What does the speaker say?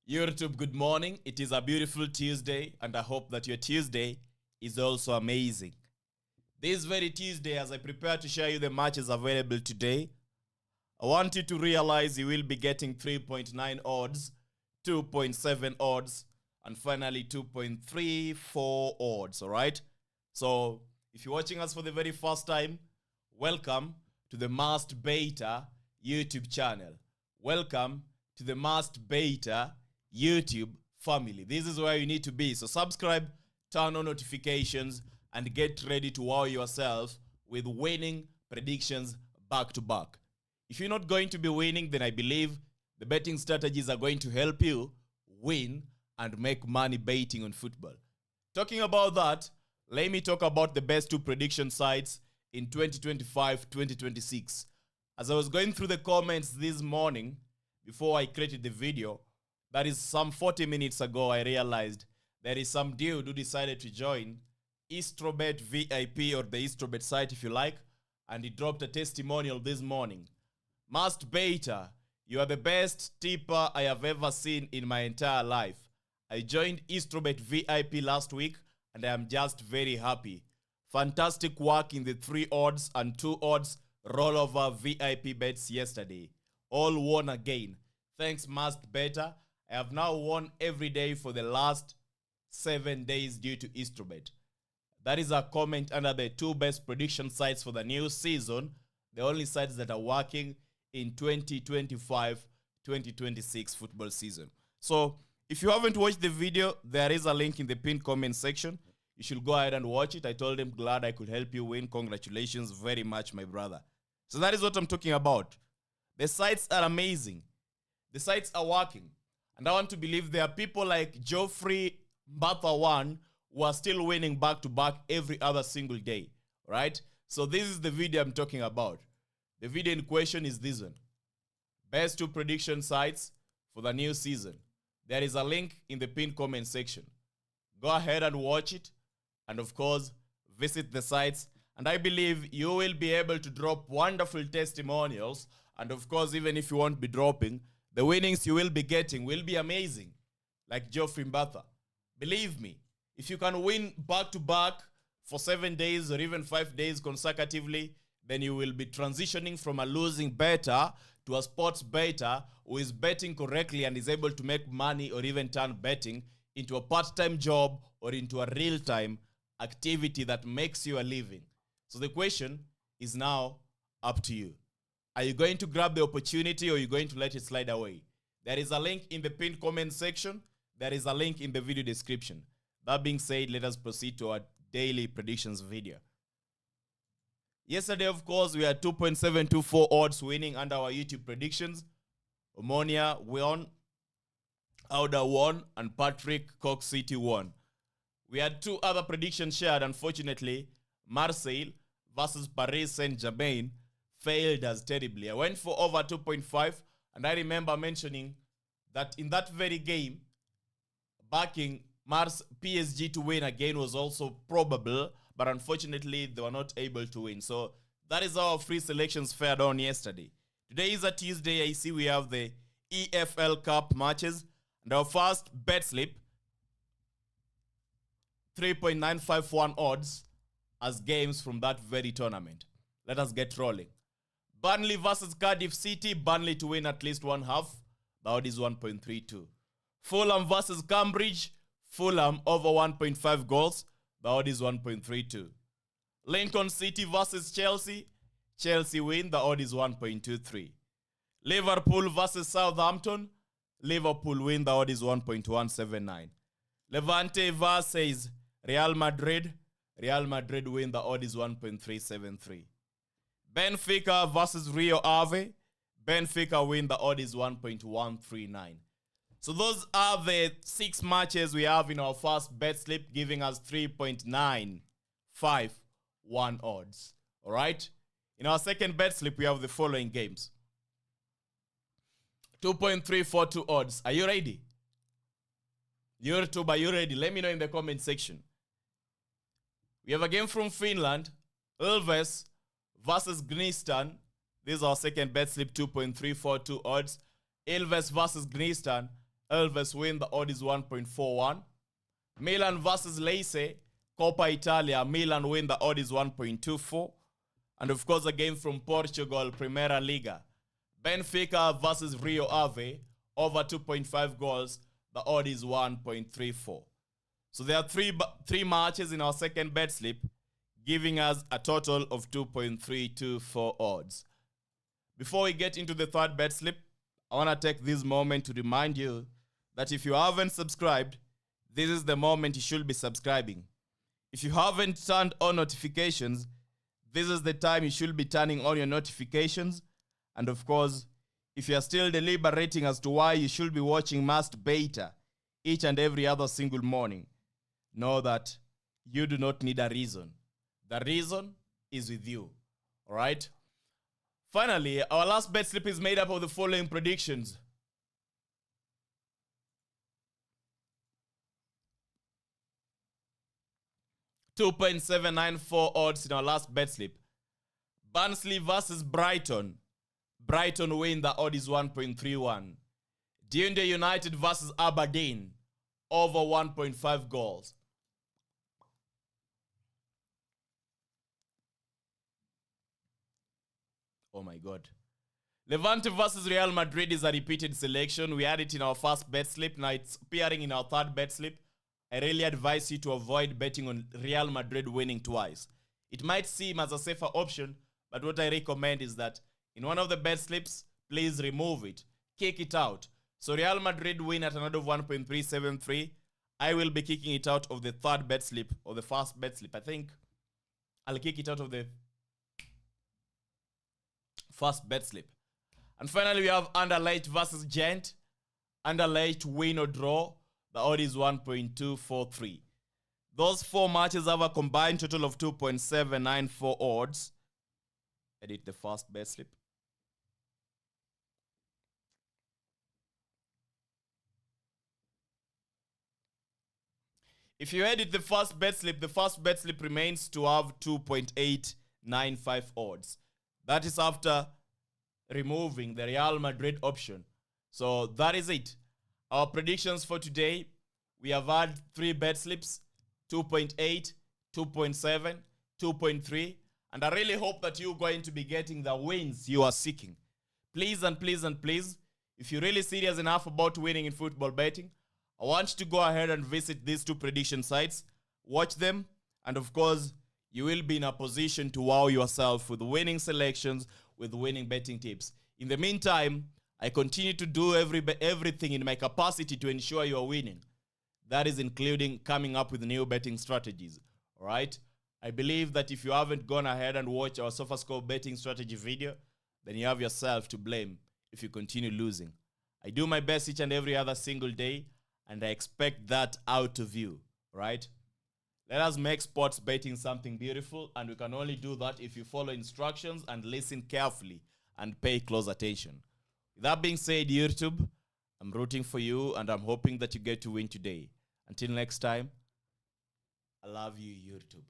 YouTube, good morning. It is a beautiful Tuesday, and I hope that your Tuesday is also amazing. This very Tuesday, as I prepare to share you the matches available today, I want you to realize you will be getting 3.9 odds, 2.7 odds, and finally 2.34 odds, all right? So if you're watching us for the very first time, welcome to the Must Beta YouTube channel. Welcome to the Must Beta YouTube family. This is where you need to be. So subscribe, turn on notifications, and get ready to wow yourself with winning predictions back to back. If you're not going to be winning, then I believe the betting strategies are going to help you win and make money betting on football. Talking about that, let me talk about the best two prediction sites in 2025-2026. As I was going through the comments this morning, before I created the video, that is some 40 minutes ago, I realized there is some dude who decided to join Eastrobet VIP, or the Eastrobet site if you like, and he dropped a testimonial this morning. Must Beta, you are the best tipper I have ever seen in my entire life. I joined Eastrobet VIP last week and I am just very happy. Fantastic work in the 3 odds and 2 odds rollover VIP bets yesterday. All won again. Thanks Must Beta. I have now won every day for the last 7 days due to Eastrobet. That is a comment under the 2 best prediction sites for the new season, the only sites that are working in 2025-2026 football season. So if you haven't watched the video, there is a link in the pinned comment section. You should go ahead and watch it. I told him glad I could help you win. Congratulations very much, my brother. So that is what I'm talking about. The sites are amazing. The sites are working. And I want to believe there are people like Geoffrey Mbatha1 who are still winning back-to-back every other single day, right? So this is the video I'm talking about. The video in question is this one. Best 2 prediction sites for the new season. There is a link in the pinned comment section. Go ahead and watch it. And of course, visit the sites. And I believe you will be able to drop wonderful testimonials. And of course, even if you won't be dropping, the winnings you will be getting will be amazing. Like Geoffrey Mbatha. Believe me, if you can win back-to-back for 7 days or even 5 days consecutively, then you will be transitioning from a losing bettor to a sports bettor who is betting correctly and is able to make money or even turn betting into a part-time job or into a real-time activity that makes you a living. So the question is now up to you. Are you going to grab the opportunity or are you going to let it slide away? There is a link in the pinned comment section. There is a link in the video description. That being said, let us proceed to our daily predictions video. Yesterday, of course, we had 2.724 odds winning under our YouTube predictions. Omonia won, Auda won, and Patrick Cox City won. We had 2 other predictions shared. Unfortunately, Marseille versus Paris Saint-Germain failed as terribly. I went for over 2.5, and I remember mentioning that in that very game, backing PSG to win again was also probable, but unfortunately, they were not able to win. So that is how our free selections fared on yesterday. Today is a Tuesday. I see we have the EFL Cup matches. And our first bet slip, 3.951 odds as games from that very tournament. Let us get rolling. Burnley versus Cardiff City. Burnley to win at least 1/2. The odd is 1.32. Fulham versus Cambridge. Fulham over 1.5 goals. The odd is 1.32. Lincoln City versus Chelsea. Chelsea win. The odd is 1.23. Liverpool versus Southampton. Liverpool win. The odd is 1.179. Levante versus Real Madrid. Real Madrid win. The odd is 1.373. Benfica versus Rio Ave. Benfica win. The odd is 1.139. So those are the 6 matches we have in our first bet slip, giving us 3.951 odds. All right? In our second bet slip, we have the following games. 2.342 odds. Are you ready? YouTube, are you ready? Let me know in the comment section. We have a game from Finland. Ilves versus Gnistan. This is our second bet slip, 2.342 odds. Ilves versus Gnistan. Elves win, the odd is 1.41. Milan versus Lecce, Coppa Italia, Milan win, the odd is 1.24. And of course, a game from Portugal, Primeira Liga, Benfica versus Rio Ave, over 2.5 goals, the odd is 1.34. So there are three matches in our second bet slip, giving us a total of 2.324 odds. Before we get into the third bet slip, I want to take this moment to remind you that if you haven't subscribed, this is the moment you should be subscribing. If you haven't turned on notifications, this is the time you should be turning on your notifications. And of course, if you are still deliberating as to why you should be watching Must Beta each and every other single morning, know that you do not need a reason. The reason is with you. All right? Finally, our last bet slip is made up of the following predictions. $2.794 odds in our last bet slip. Barnsley versus Brighton. Brighton win, the odd is 1.31. Dundee United versus Aberdeen, over 1.5 goals. Oh my God. Levante versus Real Madrid is a repeated selection. We had it in our first bet slip. Now it's appearing in our third bet slip. I really advise you to avoid betting on Real Madrid winning twice. It might seem as a safer option, but what I recommend is that in one of the bet slips, please remove it. Kick it out. So Real Madrid win at an odd of 1.373. I will be kicking it out of the third bet slip, or the first bet slip. I think I'll kick it out of the first bet slip. And finally, we have Anderlecht versus Gent. Anderlecht win or draw. The odd is 1.243. Those four matches have a combined total of 2.794 odds. Edit the first bet slip. If you edit the first bet slip remains to have 2.895 odds. That is after removing the Real Madrid option. So that is it. Our predictions for today, we have had 3 bet slips, 2.8, 2.7, 2.3. And I really hope that you're going to be getting the wins you are seeking. Please and please and please, if you're really serious enough about winning in football betting, I want you to go ahead and visit these 2 prediction sites, watch them, and of course, you will be in a position to wow yourself with winning selections, with winning betting tips. In the meantime, I continue to do everything in my capacity to ensure you are winning. That is including coming up with new betting strategies. All right? I believe that if you haven't gone ahead and watched our SofaScore betting strategy video, then you have yourself to blame if you continue losing. I do my best each and every other single day, and I expect that out of you. Right? Let us make sports betting something beautiful, and we can only do that if you follow instructions and listen carefully and pay close attention. With that being said, YouTube, I'm rooting for you, and I'm hoping that you get to win today. Until next time, I love you, YouTube.